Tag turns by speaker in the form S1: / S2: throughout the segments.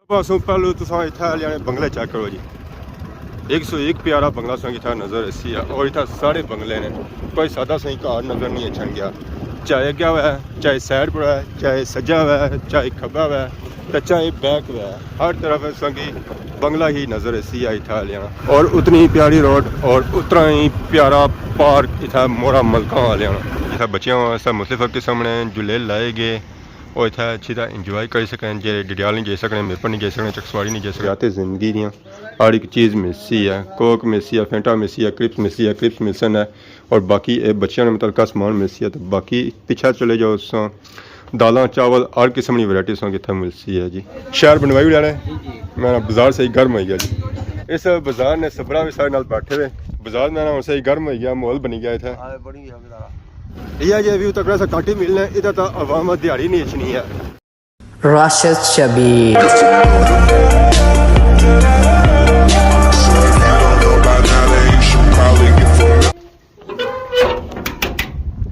S1: पासों पहलू तुसा इतना लिया बंगले चेक करो जी 101 प्यारा बंगला संग इतना नज़र ऐसी है और इतना सारे बंगले ने कोई सादा सही घर नज़र नहीं छन गया चाहे अग्या हुआ है चाहे साइड पर है चाहे सज्जा हुआ है चाहे खब्बा हुआ है तो चाहे बैक हुआ है हर तरफ संगी बंगला ही नज़र ऐसी है इतना लिया और उतनी ही प्यारी रोड और उतना ही प्यारा पार्क इतना मोरा मलका लिया इतना बच्चों वास्ते मुख्तलिफ किस्म ने झूले लाए गए और इतना अच्छी तरह इंजॉय कर सकें जे डिडियाल नहीं जा सकते मेपर नहीं जा सकते चकसवाड़ी नहीं जा सकते जिंदगी दियाँ हर एक चीज़ मिसी है कोक मिसी है फेंटा मिसी है क्रिप्स मिसन है और बाकी बच्चों ने मतलब समान मिसी है तो बाकी पिछा चले जाओ उस दाल चावल हर किस्म की वैरायटी सौ कितना मिलसी है जी शहर बनवाई लेना मैं बाजार सही गर्म हो गया जी इस बाजार ने सबरा भी सारे बैठे हुए बाजार में ना सही गर्म हो गया माहौल बनी गया इतना यह जो व्यू तक से काटी मिलना है इधर तो आवाम दिहाड़ी नहीं इचनी है
S2: राशिद शबीर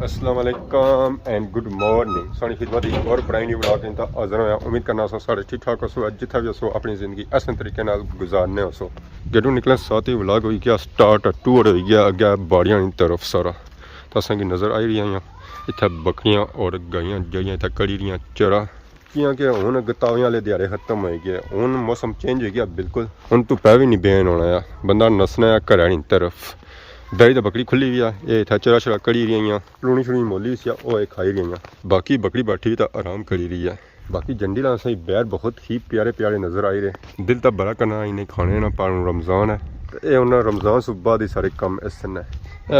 S1: अस्सलाम वालेकुम एंड गुड मॉर्निंग सारी खिदमत एक और प्राइम न्यू ब्लॉग इंता हाज़र होया उम्मीद करना सो सारे ठीक ठाक हो जिथा भी हो अपनी ज़िंदगी आसान तरीके नाल गुजारने हो गेटू निकलने साथ ही व्लॉग हो गया स्टार्ट टूर हो गया अगे बाड़ियां की तरफ सारा तो असेंगी नज़र आई रही हैं इतना बकरियां और गाइयां जाइयां इतना कड़ी रही चरा क्योंकि हूँ गतावियां वाले दिहाड़े खत्म हो गए हूँ मौसम चेंज हो गया बिल्कुल हूँ धुप्पा भी नहीं बेन होना है बंदा नसना है घर की तरफ दही तो बकरी खुली हुई है ये इतना चरा चरा कड़ी रही हैं लूनी शुनी मोली सी वो खाई रही हैं बाकी बकरी बैठी भी तो आराम करी रही है बाकी जंडी ला सही बैर बहुत ही प्यारे प्यारे नज़र आई रहे दिल तो बड़ा करना इन्हें खाने ना पर रमज़ान है तो ये उन्हें रमज़ान सुबह ही सारे कम इस ने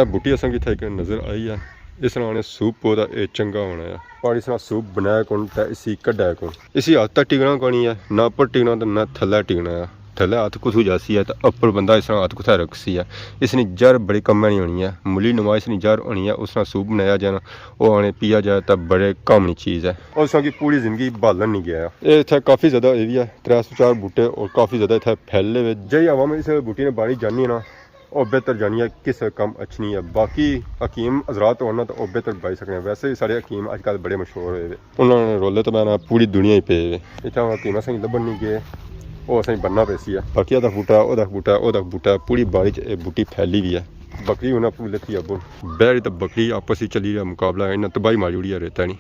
S1: बूटी असें कि इतना नज़र आई है इस तरह सूप पौधा ये चंगा होना है पानी इस सूप बनाया कौन तो इसी कड्ढा कौन इसी हथ तक टिकना कौन है ना उपर टिकना तो ना थल्ले टिकना है थल्ले हथ कुथू जासी है तो उपर बंदा इस तरह हथ कुथा रखसी है इसनी जर बड़ी कम नहीं होनी है मूली नुमा इसनी जर होनी है उस तरह सूप बनाया जाना वो आने पिया जाए तो बड़े कामनी चीज़ है और उसकी पूरी जिंदगी बालन नहीं गया ये इतना काफ़ी ज़्यादा एरिया 304 बूटे और काफ़ी ज़्यादा इतना फैले हुए जही हवा में इस बूटी ने बाड़ी जानी है ना और बेहतर जानिए किस कम अच्छी नहीं है बाकी हकीम हजरात होना तो बेहतर बाई सकते हैं वैसे भी सारे हकीम अजकल बड़े मशहूर हुए उन्होंने रोले तो मैं पूरी दुनिया ही पे इतना हकीम असें लभन नहीं गए वो असें बनना पैसी है बाकी अदा बूटा पूरी बाड़ी च बूटी फैली हुई है बकरी उन्हें पूरे थी अब बैरी तो बकरी आपस ही चली रहा मुकाबला इन्हें तबाही मारी उड़ी रहता नहीं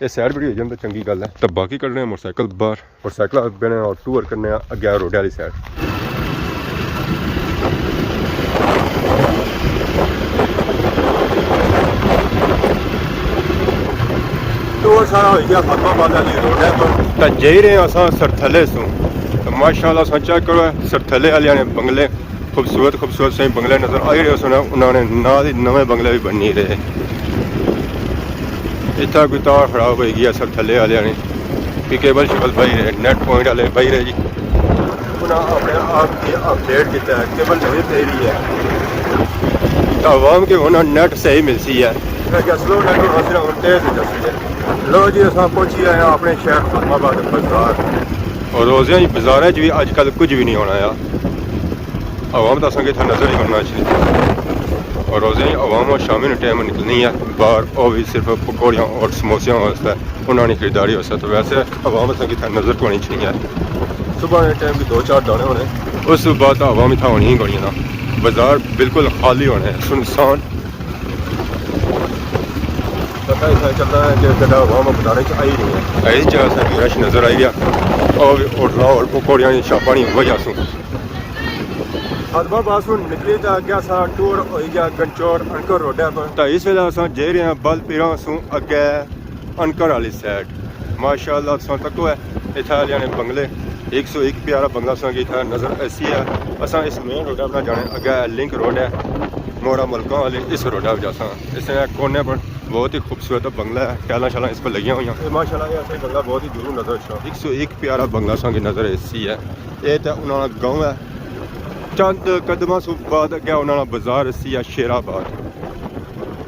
S1: ये सैर बड़ी हो जाए तो चंगी गल है तो बाकी कढ़ने मोटरसाइकिल बाहर और साइकिल बने और टूर करने अगे रोड वाली साइड टूर सारा हो गया फातमाबाद वाली रोड है तो जाई रहे असा सरथले सो तो माशाल्लाह अस चेक करो सरथले वाले ने बंगले खूबसूरत सही बंगले नज़र आ रहे सुना उन्होंने ना नवे बंगले भी बन नहीं रहे इतना कोई तार खराब हो गया सरथले वाले ने कि केबल शेबल बही रहे नेट पॉइंट वाले बही रहे जी उन्हें अपने आप की अपडेट किया है केबल नवी पे रही है तो आवाम के उन्हें नेट सही मिलती है स्लो नेट तेज है लो जी अस पहुंची आए अपने शहर फातमाबाद बाजार और रोज़िया जी बाजार भी अजकल कुछ भी नहीं होना है आवाम तो असें इतना नज़र ही करना चाहिए और रोज़िया आवाम और शामी ने टाइम निकलनी है बाहर और भी सिर्फ पकौड़ियाँ और समोसियाँ वास्ते उन्होंने खरीदारी वास्ते तो वैसे आवाम असें इतना नज़र होनी चाहिए सुबह के टाइम भी 2-4 दाने होने उस बाद आवाम इतना होनी ही गई ना बाजार बिल्कुल खाली होने सुनसान पता ही चलता है कि गड्ढा आवाम बताने आई नहीं है ऐसी जगह से रश नज़र आई गया और होटल और पकौड़ियाँ छापा नहीं हुआ जासूँ हदबा बासू निकली तो अगे अस टूर हो गया गंचौर अनकर रोडा पर तो इस वेले अस जा रहे हैं बल पीरा सूँ अगे अनकर वाली साइड माशाअल्लाह तुम तको है इतना जाने बंगले 101 प्यारा बंगला संग इतना नज़र ऐसी है असा इस मेन रोडा पर जाने अगे लिंक रोड है मोड़ा मलका वाले इस रोडा पर जासा इस कोने पर बहुत ही खूबसूरत बंगला है टाइल शाला इस पर लगी हुई हैं माशाल्लाह ये बंगला बहुत ही दूर नज़र 101 प्यारा बंगला संग नज़र ऐसी है ये तो उन्होंने गाँव है चंद कदम सु बाद अगे उन्होंने बाजार ऐसी है शेराबाद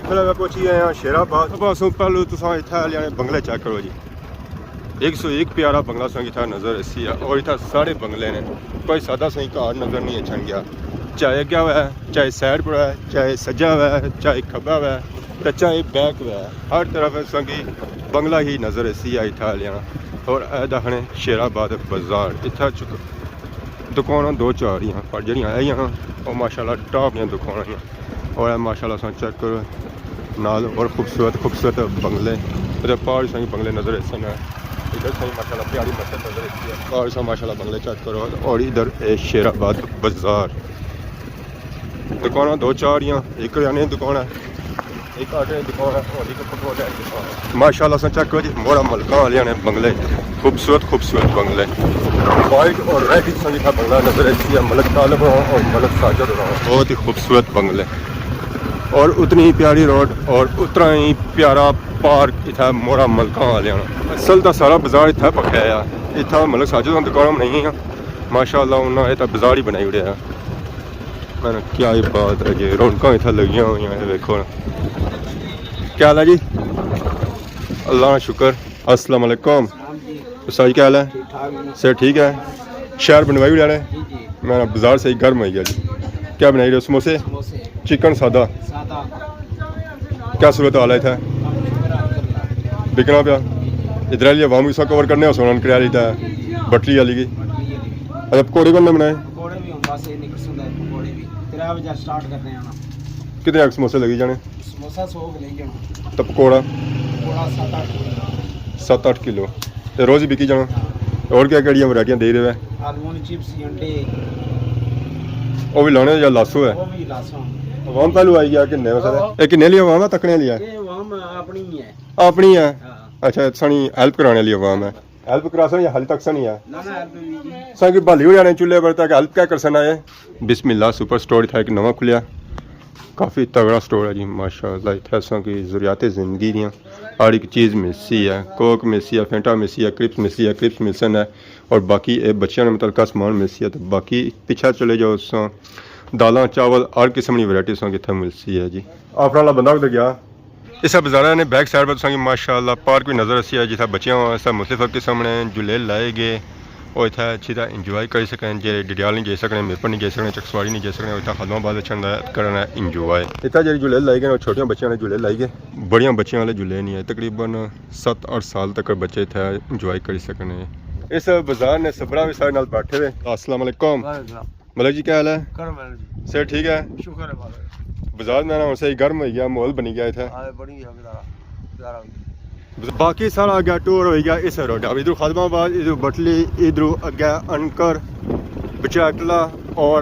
S1: फिर मैं पहुंची आए हैं शेराबाद पासों पहलू तुसा इतना लिया बंगले चेक करो जी 101 प्यारा बंगला संग इतना नज़र ऐसी है और इतना सारे बंगले ने कोई सादा सही घर नज़र नहीं छन गया चाहे अग्गें हुआ है, चाहे साइड पर है, चाहे सज्जा हुआ है, चाहे खब्बा हुआ है, तो चाहे बैक हुआ है, हर तरफ संगी बंगला ही नज़र सी आई था लिया। और दखने शेराबाद बाजार इतना चुक दुकान दो चार ही पर जड़ियाँ आई और माशाल्लाह टॉप दियाँ दुकान हैं। और माशाल्लाह सा चेक करो नाल और खूबसूरत बंगले इधर पहाड़ संग बंगले नज़र सन है। इधर सही माशाल्लाह प्यारी मस्जिद नज़र आती है। पहाड़ सा माशाल्लाह बंगले चेक करो। और इधर शेराबाद बाजार दुकान दो चार ही एक यानी दुकान है, एक आटे की दुकान है और एक पकौड़े की दुकान है। माशाल्लाह से चेक करो जी मोड़ा मलका वाले ने बंगले खूबसूरत बंगले वाइट और रेड संगी का बंगला नजर आती है। मलक तालब और मलक साजिद बहुत ही खूबसूरत बंगले और उतनी ही प्यारी रोड और उतना ही प्यारा पार्क इतना मोड़ा मलका वाले असल तो सारा बाजार इतना पक्का है। इतना मलक साजिद की दुकान नहीं है माशाल्लाह उन्होंने इतना बाजार ही बनाई उड़िया। मैंने क्या ही बात है जी रौनक इतना लगी हुई हैं देखो। क्या हाल है जी? अल्लाह का शुक्र। अस्सलाम वालेकुम। सही क्या हाल है? सर ठीक है। शहर बनवाई उड़ा है। मैं बाजार से ही गर्म हो गया जी। क्या बनाई रहे हो? समोसे चिकन सादा क्या सूरत हाल है था बिकना पाया इधर वाली आवाम इस कवर करने सोनन कर था बटली वाली की। अच्छा पकौड़े कौन बनाए? कितने समोसे लगी जाने? तो पकौड़ा 7-8 किलो तो रोज़ ही बिकी जाना। और क्या कड़ियाँ वैरायटियाँ दे रहे हैं? वो भी लाने या लासो है? आवाम पहलू आई गया किन्ने वैसे किन्ने लिए आवाम है तकने लिया अपनी है। अच्छा सनी हेल्प कराने लिए आवाम है हेल्प करा सन या हाल तक सनी है संग भाली हो जाने चूल्हे पर तक हेल्प क्या कर सना है। बिस्मिल्लाह सुपर स्टोर था एक नवा खुलिया काफ़ी तगड़ा स्टोर है जी माशाल्लाह। इतना असा की ज़रूरियात ज़िंदगी दियाँ हर एक चीज़ मिलसी है। कोक मिलसी है, फेंटा मिलसी है, क्रिप्स मिलसन है और बाकी बच्चों ने मतलब समान मिलसी है। तो बाकी पिछा चले जाओ उस दाल चावल हर किस्म की वैरायटी इतना मिलसी है जी। आफर वाला बंदा उधर गया इस बाज़ार ने बैक साइड पर माशाल्लाह पार्क भी नज़र आसी है जितना बच्चों वास्ते मुख्तलिफ किस्म ने झूले लाए गए और इतना अच्छी तरह इंजॉय कर सकें। जे डिडियाल नहीं जा सकते मेपर नहीं जा सकते चकसवाड़ी नहीं जा सकते इतना खदमाबाद अच्छा करना इंजॉय इतना जो झूले लाई गए और छोटे बच्चों ने झूले लाई गए बड़िया बच्चों वाले झूले नहीं है। तकरीबन 7-8 साल तक बच्चे इतना इंजॉय कर सकते। इस बाजार ने सबरा भी सारे नाल बैठे हुए। अस्सलाम वालेकुम मलिक जी क्या हाल है? सर ठीक है शुक्र है। बाजार में ना वैसे ही गर्म हो गया माहौल बनी गया था। बाकी सारा अगर टूर हो गया इस रोड अब इधर खादमाबाद इधर बटली इधर अगे अनकर बचाटला और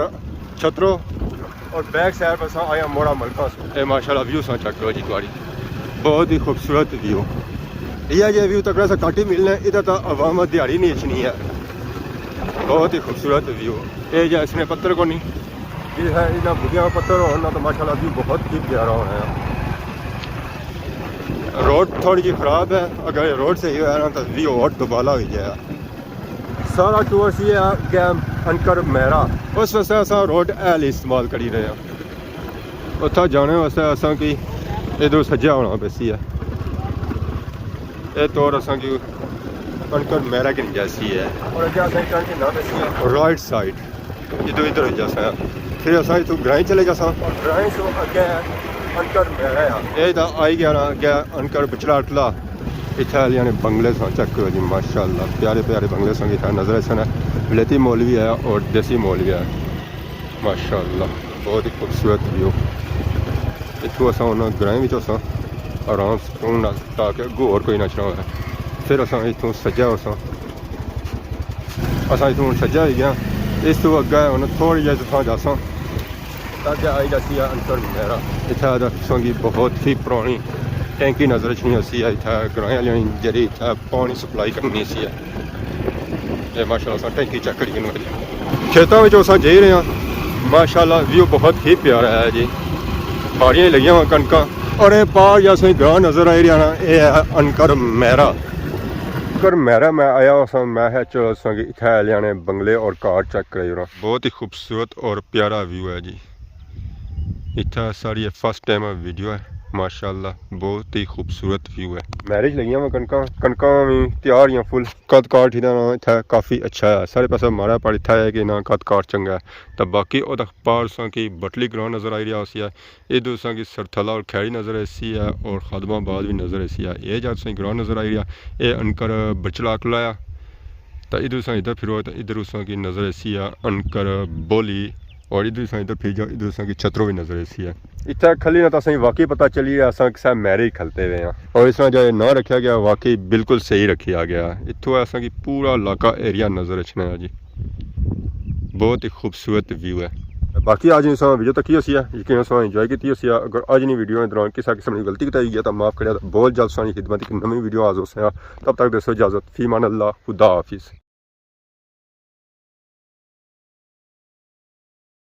S1: छतरो और बैक साइड पर आया मोड़ा मलका माशाल्लाह व्यू सा चेक करो जी तुम्हारी बहुत ही खूबसूरत व्यू। यह जो व्यू तक से काटी मिलना इधर तो आवाम दिहाड़ी नहीं इचनी है। बहुत ही खूबसूरत व्यू ये जो इसने पत्थर को नहीं ये है इन्हें बुढ़िया पत्थर होना तो माशाल्लाह व्यू बहुत ही प्यारा होना है। रोड थोड़ी जी ख़राब है अगर रोड सही है ना तो व्यू और दोबारा हो जाएगा। सारा टूर्स ये कैम अनकर मेरा उस वास्ते अस रोड एल इस्तेमाल करी रहे हैं। उत्थे जाने वास्ते असा कि इधर सज्जा होना पैसी है ये तौर असा कि अनकर मेरा की जैसी है और राइट साइड इधर हो जासा फिर असा इतों ग्राई चले जासा ग्राई से अगे अनकर मेरा ये आई गया ना अगे अनकर बचलाटला इतना ने बंगले सा चेक करो जी माशाल्लाह प्यारे प्यारे बंगले सा इतना नजर सन विलेती मॉल भी है और देसी मॉल भी है माशाल्लाह बहुत ही खूबसूरत व्यू। इतों असा उन्होंने ग्राई में आराम सुकून ताकि अगू और कोई ना चढ़ा है। फिर असा इतों सज्जा असा इतों सज्जा हो गया इस तो अगे उन्हें थोड़ी जी तुम जासा अगे आई जाती है अंतर मेरा इतना संगी बहुत ही पुरानी टैंकी नजर च नहीं आसी है। इतना ग्रां वाली जी इतना पानी सप्लाई करनी सी है ये माशाल्लाह टैंकी चेक करी खेतों में अस जा रहे हैं माशाल्लाह व्यू बहुत ही प्यारा है जी। बाड़ियाँ लगी हुआ कणक और ये पार जैसे ग्रां नजर आ रहा ना ये है अनकर मेरा मैं आया मैं है चलो संगी इतना लियाने बंगले और कार चेक कराई बहुत ही खूबसूरत और प्यारा व्यू है जी। इतना सारी फर्स्ट टाइम वीडियो है माशाल्लाह बहुत ही खूबसूरत व्यू है। मैरिज लगियां वा कणकां भी तैयार ही फुल कद काठ इहदा ना इत्थै काफ़ी अच्छा है। सारे पासे माड़ा पर इत्थै है कि ना कद काठ चंगा है। तो बाकी ओह्दा पार तुसां की बटली ग्राउंड नज़र आई रहा उसी है, इधर तुसां की सरथला और खैड़ी नज़र ऐसी है और खादमाबाद भी नज़र ऐसी है। ये जहाँ तुसां ग्राउंड नज़र आई रहा ये अनकर बचला किला है। तो इधर तुसां इधर फिरो तो इधर तुसां की नज़र ऐसी है अनकर बोली और इधर तुसां इधर फिर जाओ इधर तुसां की छतरो भी नज़र ऐसी है। इतना खली ना तो असें वाकई पता चली असां किसा मैरिज खलते हुए हैं और इस तरह जो ना रखा गया वाकई बिल्कुल सही रखा गया। इत्थों असां की पूरा इलाका एरिया नज़र अचना है जी, बहुत ही खूबसूरत व्यू है। बाकी आज नहीं वीडियो तक ही है यकीन इंजॉय की अगर आज नहीं वीडियो के दौरान किसी किस्म की गलती की गई तो माफ़ करें। बहुत जल्द सारी खिदमत एक नवी वीडियो हाजिर हो। तब तक दसो इजाज़त, फी मान अल्लाह, खुदा हाफिज़।